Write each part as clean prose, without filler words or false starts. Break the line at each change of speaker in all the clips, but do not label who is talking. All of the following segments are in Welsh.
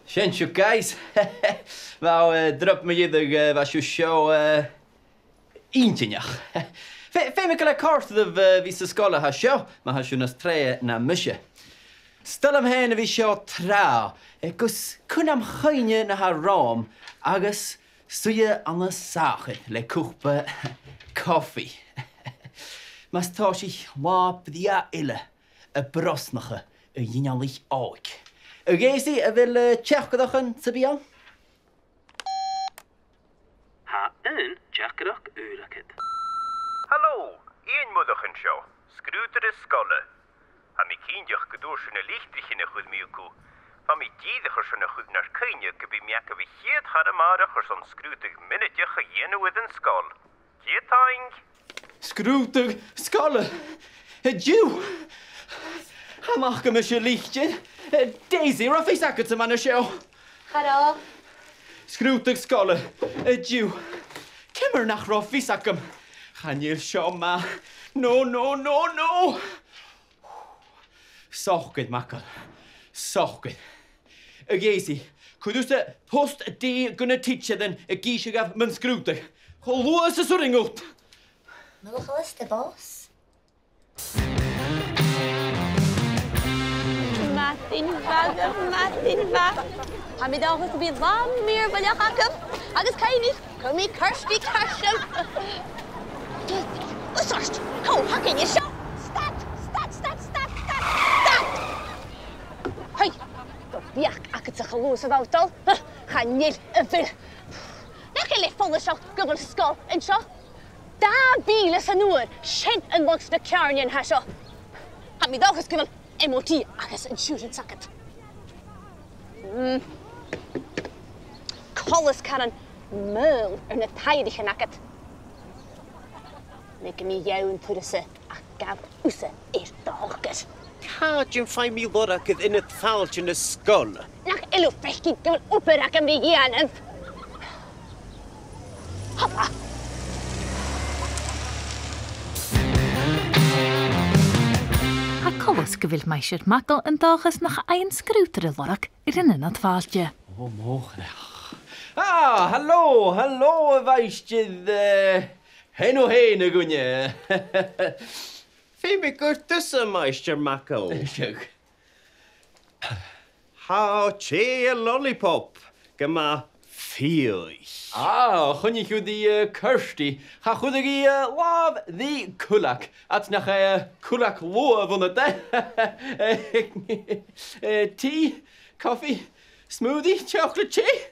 Sientio, guys. Wel, drop me ieder was je show eentjenjach. Fem ik kort of wie ze scoile ha show, maar ha je nas tre na musje. Stel hem heen wie show trouw. Gus kunam geine na haar raam. Agus suje aan de sachen le koepe koffie. Maar stas ik wap die eile, brosnige, jinjalich ook. Geesi, wil tjerkedagen te bian?
Ha een tjerkedag uurlijkheid.
Hallo, een moedigen show. Scruter is skolle. Ha mi kindjach gedoorschene lichtrichene goed milku. Van mi diediger schone goed naar kunje gebi merken we hier hadden maardiger zo'n scrutig minnetje gejene with een skol. Getang.
Scrutig skolle. Het Jew. Ha mag hem je lichtje. Deiseil, of is het man show?
Hallo.
Scrutig skolle. Het Jew. Kimmer nach rof is hem. Gaan je show ma. No. Sgoil Mackle. Sgoil. Geesi, could you say post a day gonna teach you then a geisha gaf men scrutig? Hallo is a ring out.
Nog eens de boss. Martin va. Ham ik dan weer warm meer van je hakken? Agus kan niet. Kom ik karstig karsem. Sorst. Kom, hakken je zo. Stat. Hoi. Ja, ik het zich geloos of auto. Ga niet veel. Dan kan je volle zo gubbel skull en zo. Daar bielen ze nu. Schenk een box de ceàrr in haar zo. Ham ik dan gubbel MOT agus een shooting socket. Collis kan een meul een tijdige nakket. Mek me jou en tussen a gab usse dagen.
Had je find me lorg in het faaltje de skol.
Nach elo fechtig gul operaken we gaan en hoppa.
Ha Collis gewild Maighstir Mackle en dagens nog een scrutere lorg in het vaaltje.
Oh, mogelijk. Ah, hallo, wees je heen gunje.
Fim ik er tussen, Maighstir Mackle.
Sjoek.
How che lollipop. Gema fios.
Ah, gunje goed die Kirsty. Ga goed die love die kulak. At nach kulak loa van het tea, coffee, smoothie, chocolate tea.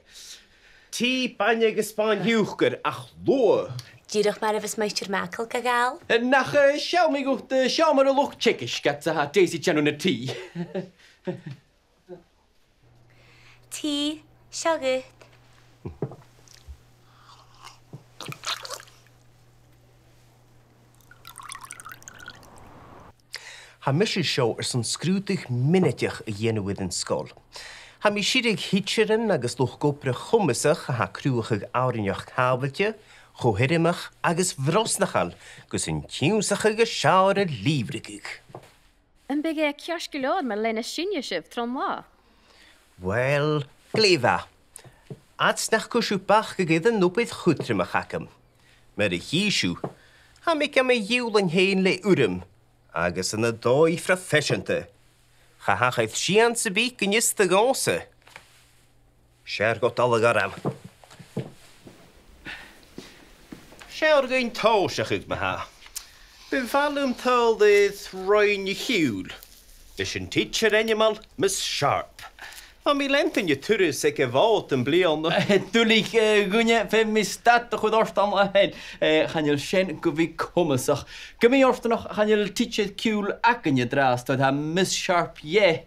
Tea banje gespan juchker, ach loa.
Zie toch maar even Maighstir Mackle kagaal.
Nach schau me goed, schau maar de lucht checkisch. Gat ze haar deiseil een tea.
Tea, zo goed.
Ha misje show zo'n scrutig minnetjach jene with een skol. Ha mi shirig hitcheren agus loch gopre chummesach ha cruachig aurinjach kabeltje, gohirimach agus vrosnachal, gus een tjúsachige schaure lievrigig.
Een big kjarsgeloor met lenne sinjeshiv tronla.
Wel, gleva. Ats nach kushupach gegeden nopit goedrimach hakem. Maar de hieshu, ha mi kam me julen heen le urim. Agus yn y doi ffrafesiante. Chahachaeth sian sy bic yn ys dy gonse. Siar got alag aram. Siar gyn tawsach ag ma ha. Befalum tal dydd roi'n y hiwl. Ys yn teacher animal, Miss Sharp. A mi lenten je turus ek evaat en blian.
Tulik gunje fem mistat goed orstam heen. Gaan je shen govi komesach. Gemi orst nog gaan je teacher cool akken je draast dat ha Miss Sharp je.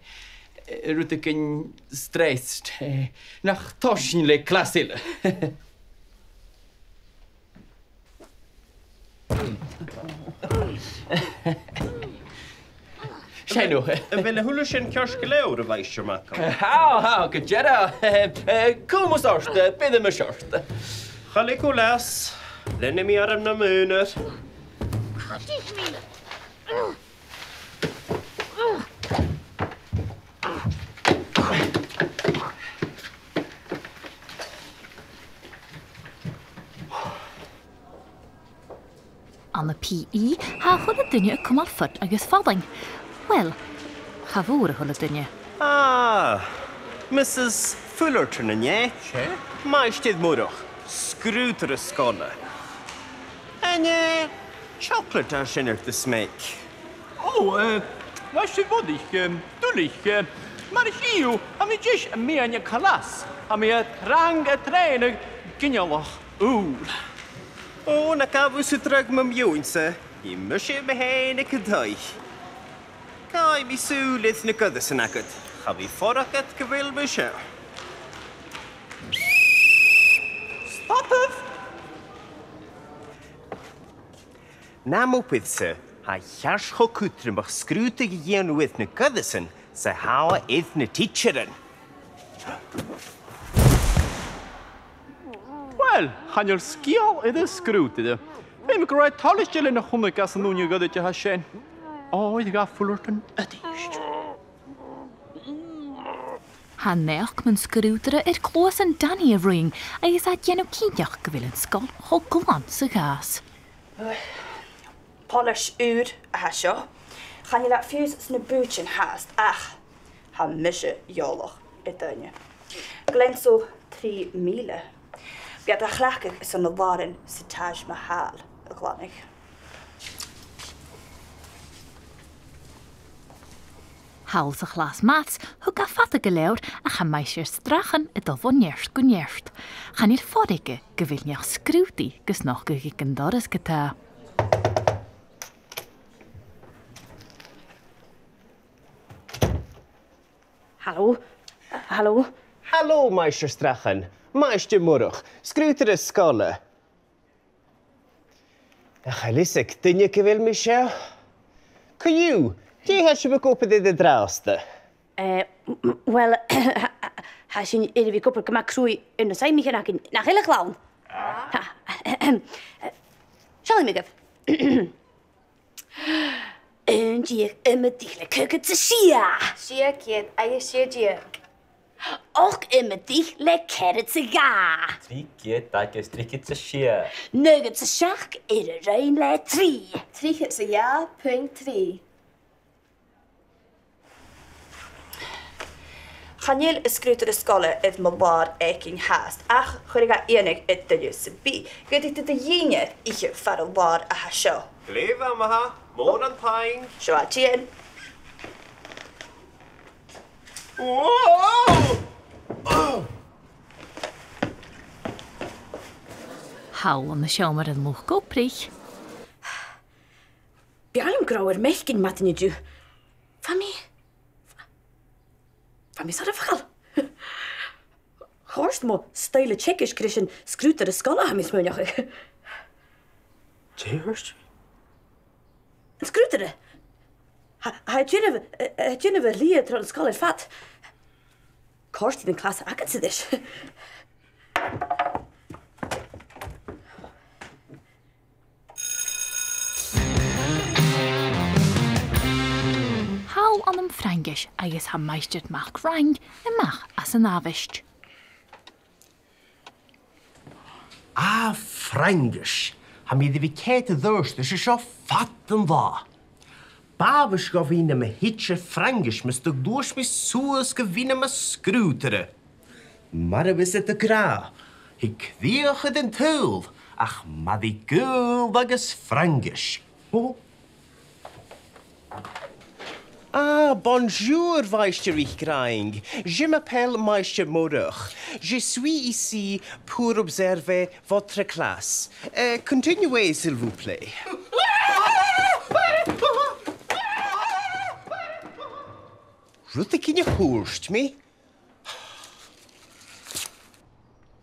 Ruteken stressed. Nach toshin le klassile. Shano.
Wil je hulus en kjarsgeleur, Maighstir Mackle?
How, good jetta. Kom ons orst, bidden me short.
Chalikulas. Lenne mi arm na muner.
PE ha chula dunne cumar fut agus fading. Well, cha fwr chula dunne.
Mrs Fullerton yn ie? Che? Maighstir Mackle, sgrudaire sgoile. En chocolate ar sin dy smeik.
Maighstir bodig, dullig, maar hiu, am I jish mean je kalas. Am I rang trainer ginjalach oer.
Na gafwys y drag mam ywynse, I mysio behain y cydau. Gai mi sŵlydd na gyddys yn agad, cha fi ffordd at gyfil mysio.
Stopydd!
Na mwpydd se, ha llars cho cwtrym o'ch sgrwtig I ianwydd na gyddys yn, sa hawa idd na tidsearan.
Wel, chanol sgiol iddo sgrwtide. Fe mi gwrdd talysgel yn y chwmig as yn nhw'n gyda ti ha sien. I ga Fullerton ydyst.
Ha neach mewn sgrwdaire cùisean Danny ring agus a dhéanam cíneach go bhfuil an scoil cho glan sa gas.
Polish uur a seo. Gaan je laat fios sna bootje haast. Ach, ha misje jolach het dunje. Glen zo 3 miele. Biad a chlachig is aan de waren se Taj Mahal a glanig.
Haal sa glas maats, hoe ga fatte geleuwd a ga Maighstir Strachan het al van nerst go nerst. Gaan hier forike, gewil neach skrúti, gus nog gegiken doris geta.
Hallo? Hallo?
Hallo, Maighstir Strachan. Maighstir Mackle, sgrwdaire sgoile. Chalisig, dynne gyfil mysio? Co-dhiù, di hesio fy gwpyd iddo drauste?
Wel, ha sy'n iddo fi gwpod gyma crwy yn y sain mi chi'n agyn nach eile glawn. Sial I mi gyf. Yn diag ymydych le cygyd sy sia.
Sia kied, a je sia diag.
Och ymydych le ceryd sy ga.
Tri kied dag is tricket sy sia.
Nugget sy siach urrainn le 3.
Triget sy ja, punt 3.
Chanil y sgrwdaire sgoile ydd my lar ekin haast. Ach, chwyr ga enig y dylio sy bi. Gyda dy ddynedd i'ch far y lar a hasio.
Glefa, maha, môr an pain.
Sio a tien.
Haal aan de sjomer en moeg koprich.
Bialm grauwer melkin matin je du. Fami sa det fakal. Horst mo style tjeckisch krischen sgrwdaire sgoile ha mi smynjach.
Cheers.
Sgrwdaire? Ha djynne lia tron sgoile fat. Korst I den klasse akad sy dis.
Haal aan hem Frankisch, agus ha Mhaighstir MacFhraing en mach as een avist.
Frankisch. Ha mi ddi fi cete ddwrs, dys isio fat yn dda. Babys gofyn am y hitcher Frankisch, mis dy glwys mi sŵas gofyn am y sgrwdaire. Mar y bys y gra, hi cddiach ydyn tŵl, ach maddi gwyl agus Frankisch. Bonjour, Mhaighstir MhicFhraing. Je m'appelle Maighstir Mackle. Je suis ici pour observer votre classe. Continuez, s'il vous plaît. Rwyt ydych chi'n hwrst mi?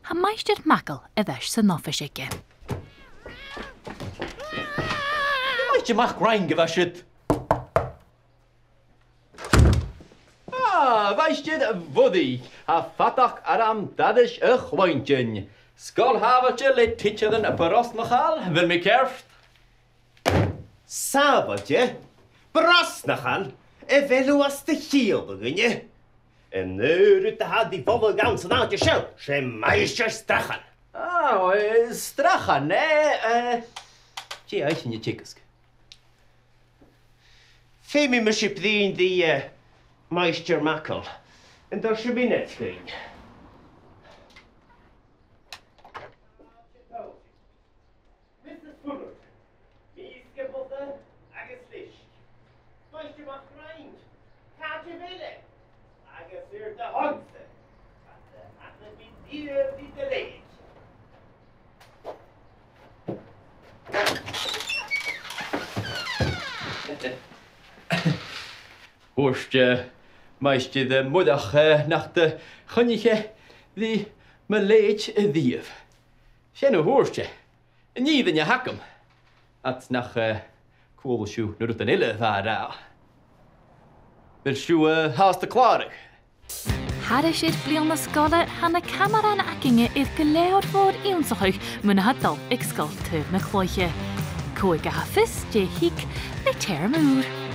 Ha Maighstir Mackle ydych sy'n office ige.
Maighstir MacFhraing gyfasyd. Maighstir fwdig, a fatach ar am dadys y chwaintyn. Sgol hafatje le tidsearan y bros nachal, fel mi cerft.
Sabatje? Bros nachal? Felw as dy chiel begynne. En nu dy had die bobl gans yn awd ysio, se Maighstir Strachan.
Strachan, Tí eich yn y chicas.
Femi me ship dyn di Maighstir Mackle. Yn dar siabinet gyn. Mr MacFhraing, eile, agus da hogste. At byd dyr di leid.
Hwrst Maighstir mwydach nach dy chynniche ddi my leid y ddiaf. Sien o hwrst nid yn y hacam. At nach cùisean na rút an eile bhar Bel siú has de cláireg.
Harris siad blion na scoile hana cameran acinge iad go leor fór íonsachuig muna hadal ag scoil Taobh na Cloiche. Cóig a hafis dé hiic na teir múr.